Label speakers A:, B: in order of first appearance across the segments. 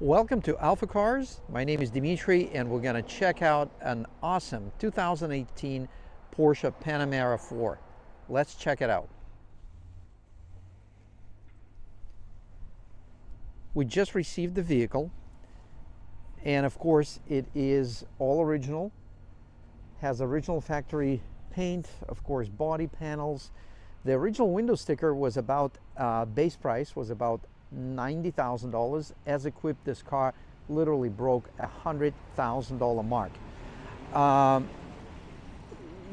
A: Welcome to AlphaCars. My name is Dimitri and we're going to check out an awesome 2018 Porsche Panamera 4. Let's check it out. We just received the vehicle and of course it is all original, has original factory paint, of course body panels. The original window sticker was about, base price was about $90,000. As equipped, this car literally broke $100,000 mark.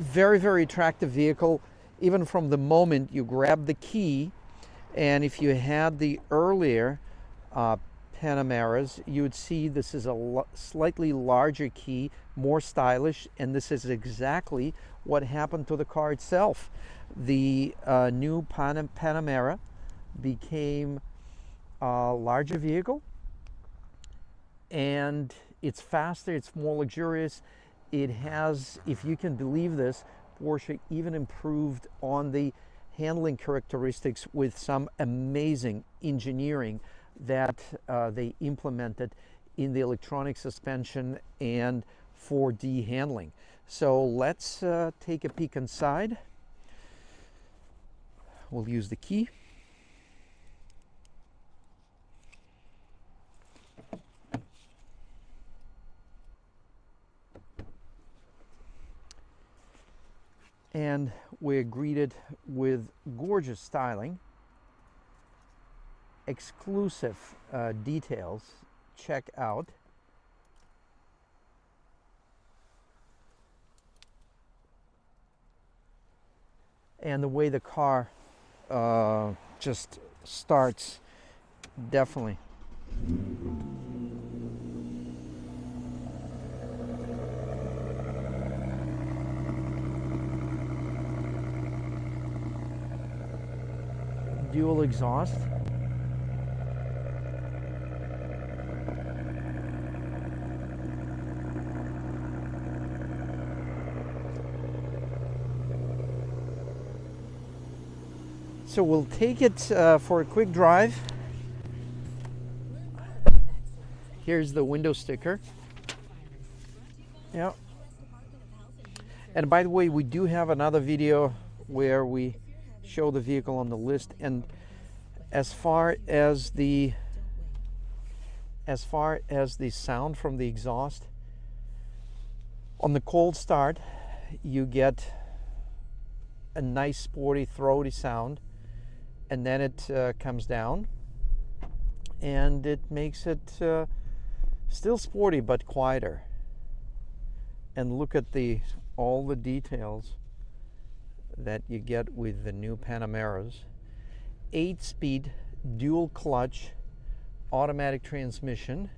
A: Very, very attractive vehicle, even from the moment you grab the key. And if you had the earlier Panameras, you would see this is a slightly larger key, more stylish, and this is exactly what happened to the car itself. The new Panamera became a larger vehicle, and it's faster, it's more luxurious. It has, if you can believe this, Porsche even improved on the handling characteristics with some amazing engineering that they implemented in the electronic suspension and 4D handling. So let's take a peek inside. We'll use the key. And we're greeted with gorgeous styling, exclusive details. Check out. And the way the car just starts, definitely. Dual exhaust. So we'll take it for a quick drive. Here's the window sticker. Yeah. And by the way, we do have another video where we show the vehicle on the list, and as far as the sound from the exhaust, on the cold start you get a nice sporty throaty sound, and then it comes down and it makes it still sporty but quieter. And look at all the details that you get with the new Panameras. 8-speed dual clutch automatic transmission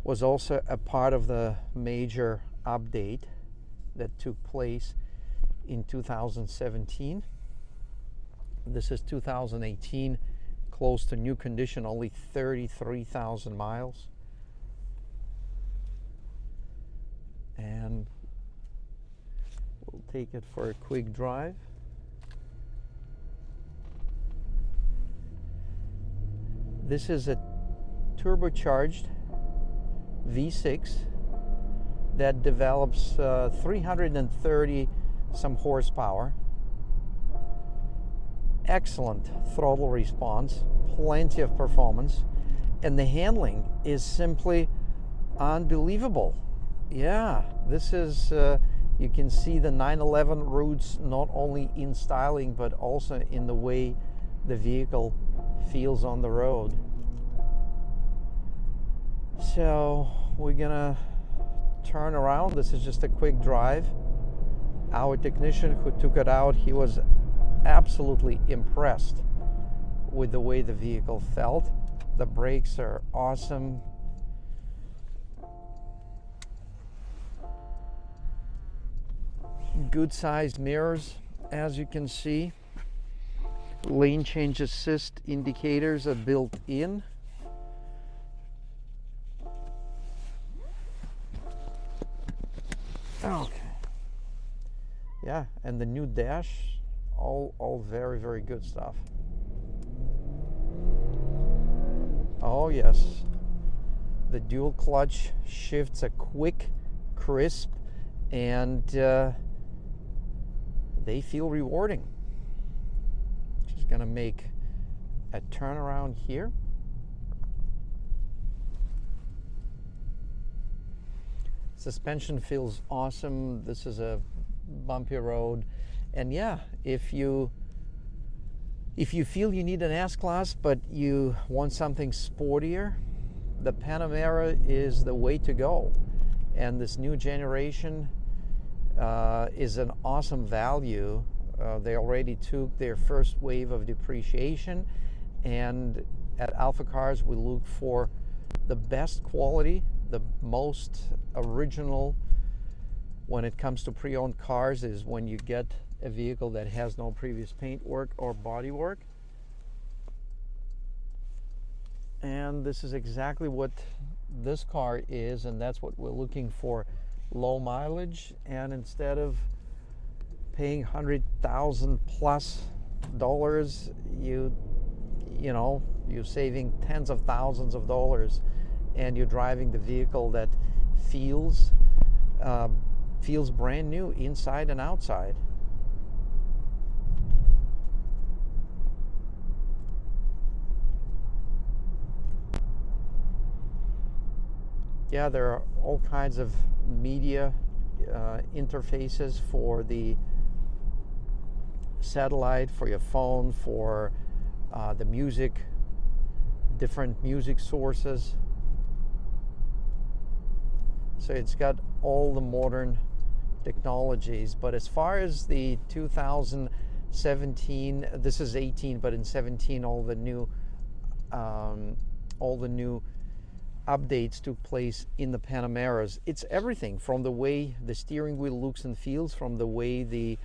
A: was also a part of the major update that took place in 2017. This is 2018, close to new condition, only 33,000 miles. And we'll take it for a quick drive. This is a turbocharged V6 that develops 330 some horsepower. Excellent throttle response, plenty of performance, and the handling is simply unbelievable. Yeah, this is you can see the 911 roots not only in styling but also in the way the vehicle feels on the road. So we're gonna turn around. This is just a quick drive. Our technician who took it out, he was absolutely impressed with the way the vehicle felt. The brakes are awesome. Good sized mirrors, as you can see. Lane change assist indicators are built in. Okay. Yeah, and the new dash, all very, very good stuff. Oh yes, The dual clutch shifts are quick, crisp, and they feel rewarding. Just gonna make a turnaround here. Suspension feels awesome. This is a bumpy road, and yeah, if you feel you need an S-Class but you want something sportier, the Panamera is the way to go. And this new generation is an awesome value. They already took their first wave of depreciation, and at AlphaCars we look for the best quality, the most original when it comes to pre-owned cars is when you get a vehicle that has no previous paint work or body work. And this is exactly what this car is, and that's what we're looking for. Low mileage, and instead of paying $100,000 plus, you're saving tens of thousands of dollars, and you're driving the vehicle that feels brand new inside and outside. Yeah, there are all kinds of media interfaces for the satellite, for your phone, for the music, different music sources. So it's got all the modern technologies. But as far as the 2017, this is 18, but in 17 all the new updates took place in the Panameras. It's everything from the way the steering wheel looks and feels, from the way the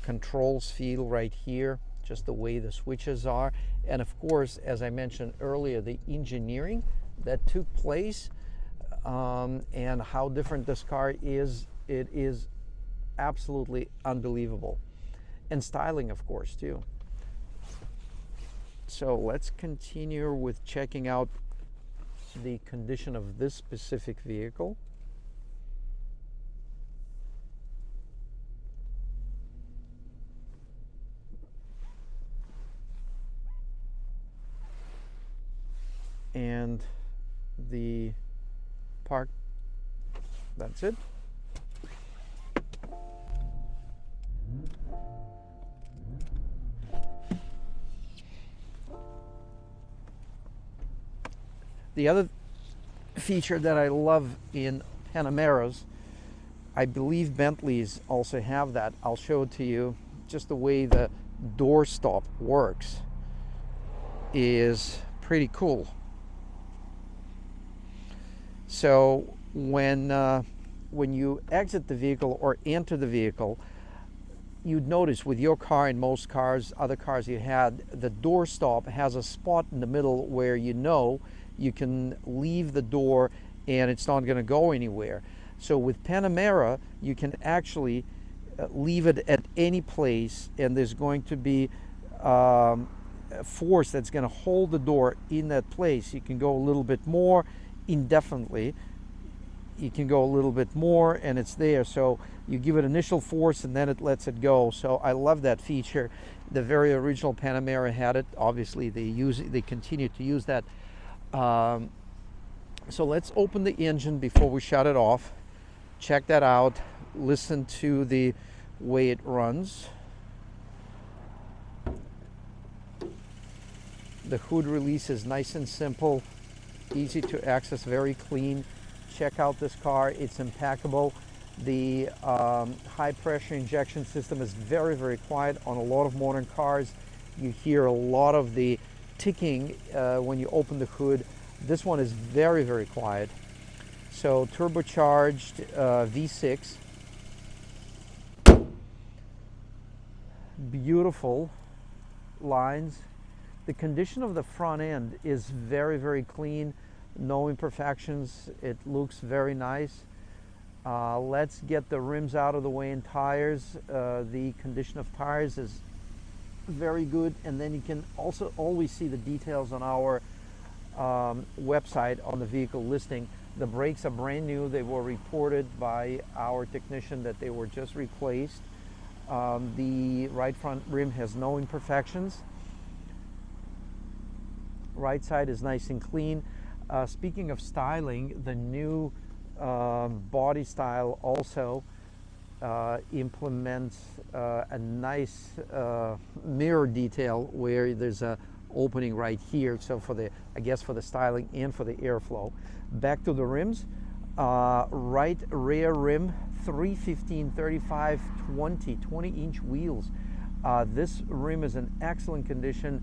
A: controls feel right here, just the way the switches are, and of course, as I mentioned earlier, the engineering that took place and how different this car is. It is absolutely unbelievable. And styling, of course, too. So let's continue with checking out the condition of this specific vehicle. And the park, that's it. The other feature that I love in Panameras, I believe Bentleys also have that. I'll show it to you. Just the way the door stop works is pretty cool. So when you exit the vehicle or enter the vehicle, you'd notice with your car and most cars, other cars you had, the door stop has a spot in the middle where you can leave the door and it's not going to go anywhere. So with Panamera, you can actually leave it at any place, and there's going to be a force that's going to hold the door in that place. You can go a little bit more indefinitely. You can go a little bit more and it's there. So you give it initial force and then it lets it go. So I love that feature. The very original Panamera had it. Obviously they continue to use that. So let's open the engine before we shut it off. Check that out. Listen to the way it runs. The hood release is nice and simple, easy to access, very clean. Check out this car. It's impeccable. The high pressure injection system is very, very quiet. On a lot of modern cars, you hear a lot of the ticking when you open the hood. This one is very, very quiet. So turbocharged V6. Beautiful lines. The condition of the front end is very, very clean. No imperfections. It looks very nice. Let's get the rims out of the way and tires. The condition of tires is very good, and then you can also always see the details on our website on the vehicle listing. The brakes are brand new. They were reported by our technician that they were just replaced. The right front rim has no imperfections. Right side is nice and clean. Speaking of styling, the new body style also implements a nice mirror detail where there's a opening right here, so for the, I guess, for the styling and for the airflow. Back to the rims. Right rear rim, 315 35 20-inch wheels. This rim is in excellent condition.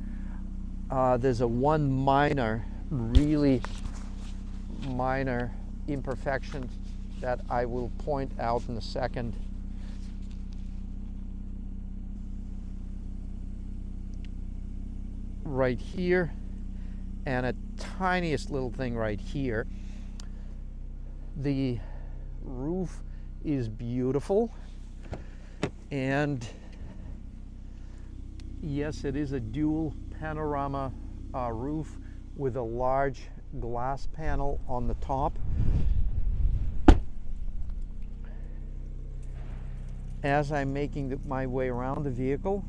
A: There's a one minor, really minor imperfection that I will point out in a second. Right here, and a tiniest little thing right here. The roof is beautiful, and yes, it is a dual panorama roof with a large glass panel on the top. As I'm making my way around the vehicle,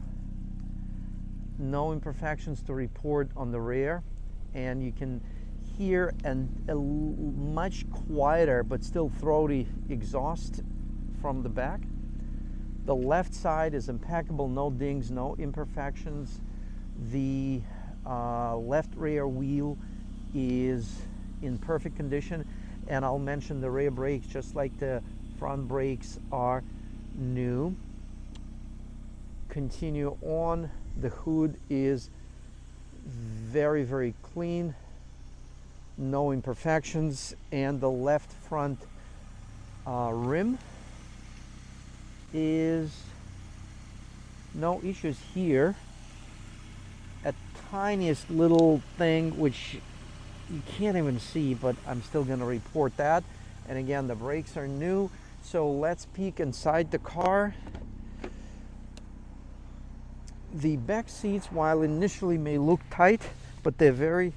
A: no imperfections to report on the rear, and you can hear a much quieter but still throaty exhaust from the back. The left side is impeccable, no dings, no imperfections. The left rear wheel is in perfect condition, and I'll mention the rear brakes, just like the front brakes, are new. Continue on. The hood is very, very clean, no imperfections, and the left front rim is no issues here. A tiniest little thing which you can't even see, but I'm still going to report that. And again, the brakes are new. So let's peek inside the car. The back seats, while initially may look tight, but they're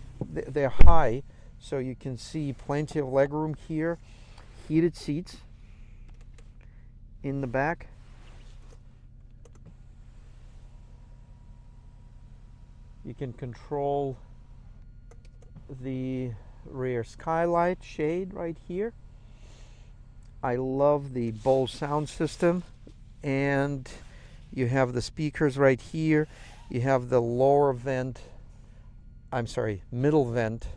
A: high, so you can see plenty of legroom here. Heated seats in the back. You can control the rear skylight shade right here. I love the Bose sound system, and you have the speakers right here. You have the middle vent,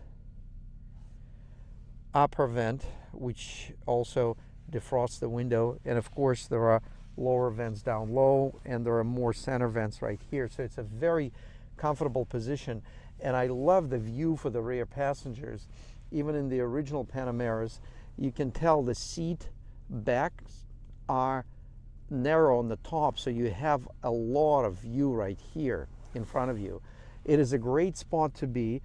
A: upper vent, which also defrosts the window. And of course, there are lower vents down low, and there are more center vents right here. So it's a very comfortable position. And I love the view for the rear passengers. Even in the original Panameras, you can tell the seat backs are narrow on the top, so you have a lot of view right here in front of you. It is a great spot to be.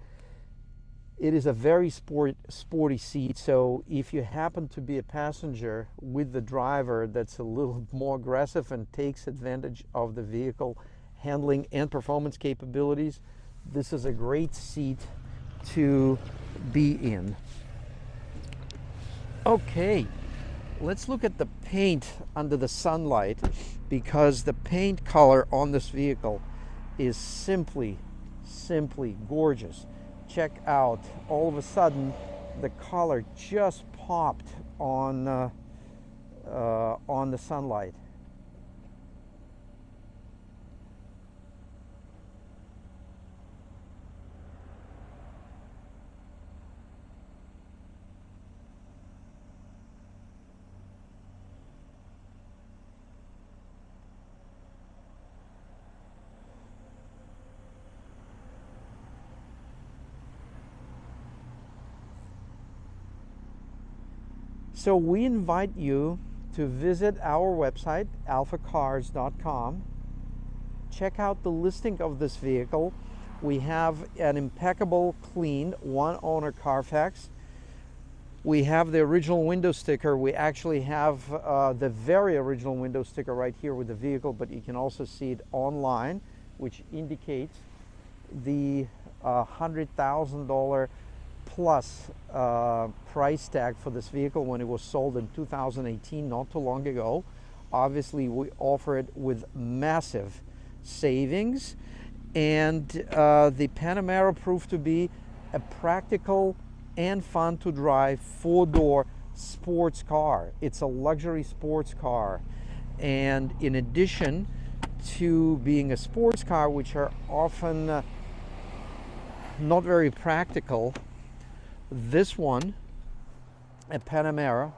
A: It is a very sporty seat, so if you happen to be a passenger with the driver that's a little more aggressive and takes advantage of the vehicle handling and performance capabilities, this is a great seat to be in. Okay, let's look at the paint under the sunlight, because the paint color on this vehicle is simply gorgeous. Check out, all of a sudden the color just popped on the sunlight. So we invite you to visit our website, alphacars.com. Check out the listing of this vehicle. We have an impeccable, clean, one-owner CarFax. We have the original window sticker. We actually have the very original window sticker right here with the vehicle, but you can also see it online, which indicates the $100,000 plus price tag for this vehicle when it was sold in 2018, not too long ago. Obviously, we offer it with massive savings, and the Panamera proved to be a practical and fun to drive four-door sports car. It's a luxury sports car, and in addition to being a sports car, which are often not very practical, this one, a Panamera,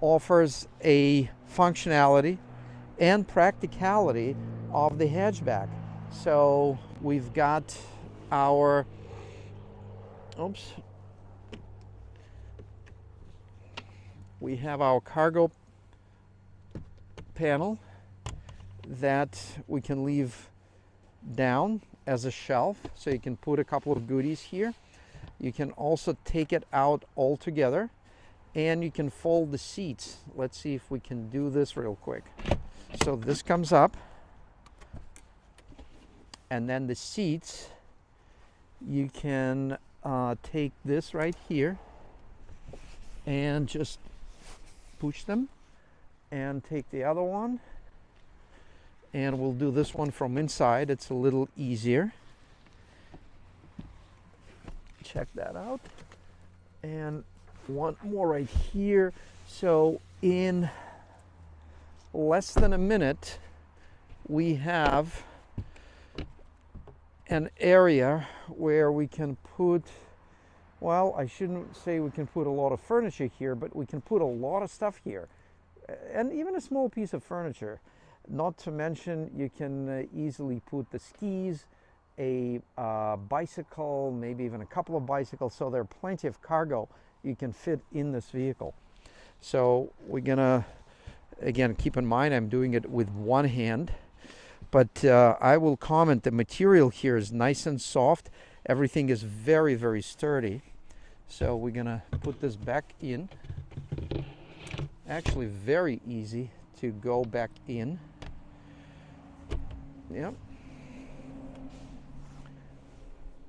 A: offers a functionality and practicality of the hatchback. So we've got our, we have our cargo panel that we can leave down as a shelf, so you can put a couple of goodies here. You can also take it out altogether, and you can fold the seats. Let's see if we can do this real quick. So this comes up, and then the seats, you can take this right here and just push them, and take the other one, and we'll do this one from inside. It's a little easier. Check that out. And one more right here. So in less than a minute, we have an area where we can put, well, I shouldn't say we can put a lot of furniture here, but we can put a lot of stuff here, and even a small piece of furniture. Not to mention, you can easily put the skis, a bicycle, maybe even a couple of bicycles. So there are plenty of cargo you can fit in this vehicle. So we're gonna, again, keep in mind I'm doing it with one hand, but I will comment the material here is nice and soft. Everything is very, very sturdy. So we're gonna put this back in. Actually very easy to go back in. Yep.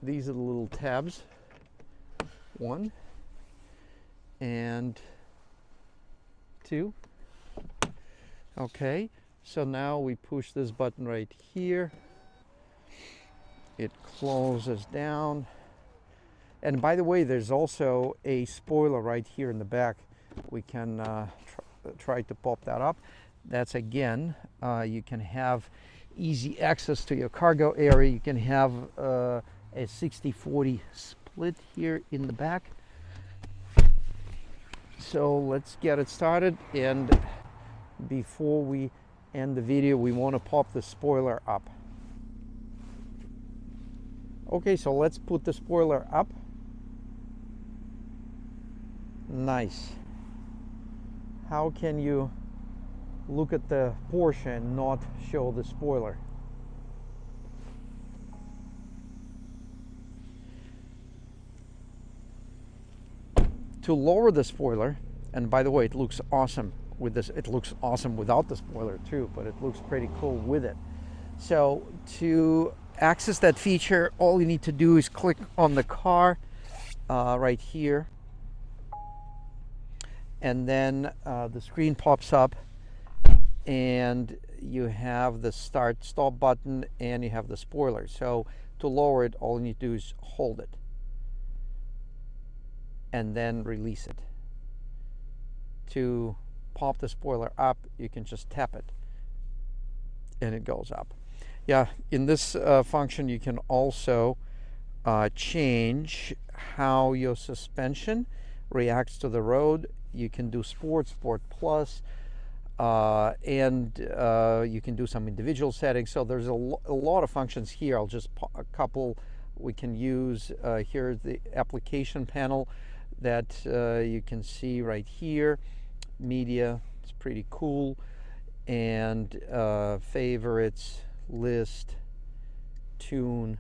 A: These are the little tabs. One and two. Okay, so now we push this button right here. It closes down. And by the way, there's also a spoiler right here in the back. We can try to pop that up. That's, again, you can have easy access to your cargo area. You can have a 60-40 split here in the back. So let's get it started, and before we end the video, we want to pop the spoiler up. Okay, so let's put the spoiler up. Nice. How can you look at the Porsche and not show the spoiler? To lower the spoiler, and by the way, it looks awesome with this. It looks awesome without the spoiler too, but it looks pretty cool with it. So to access that feature, all you need to do is click on the car right here, and then the screen pops up, and you have the start stop button, and you have the spoiler. So to lower it, all you need to do is hold it and then release it. To pop the spoiler up, you can just tap it and it goes up. Yeah, in this function you can also change how your suspension reacts to the road. You can do Sport, Sport Plus, and you can do some individual settings. So there's a lot of functions here. I'll just a couple we can use. Here's the application panel that you can see right here. Media, it's pretty cool. And favorites, list, tune.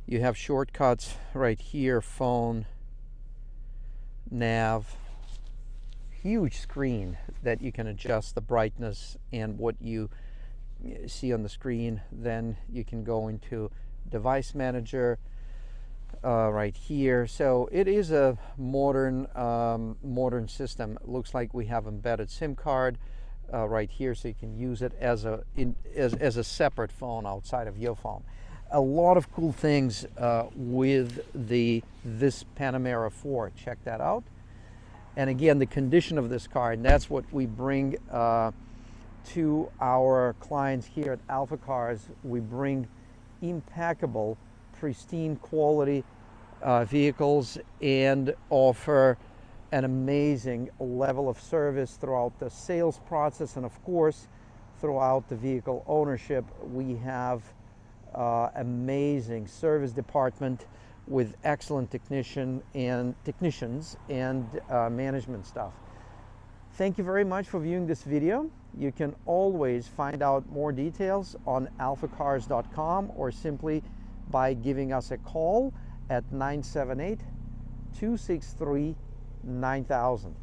A: You have shortcuts right here, phone, nav. Huge screen that you can adjust the brightness and what you see on the screen. Then you can go into device manager, right here. So it is a modern modern system. It looks like we have embedded SIM card right here, so you can use it as a separate phone outside of your phone. A lot of cool things with this Panamera 4. Check that out. And again, the condition of this car, and that's what we bring to our clients here at AlphaCars. We bring impeccable, pristine quality vehicles and offer an amazing level of service throughout the sales process, and of course throughout the vehicle ownership. We have amazing service department with excellent technicians and management staff. Thank you very much for viewing this video. You can always find out more details on alphacars.com or simply by giving us a call at 978-263-9000.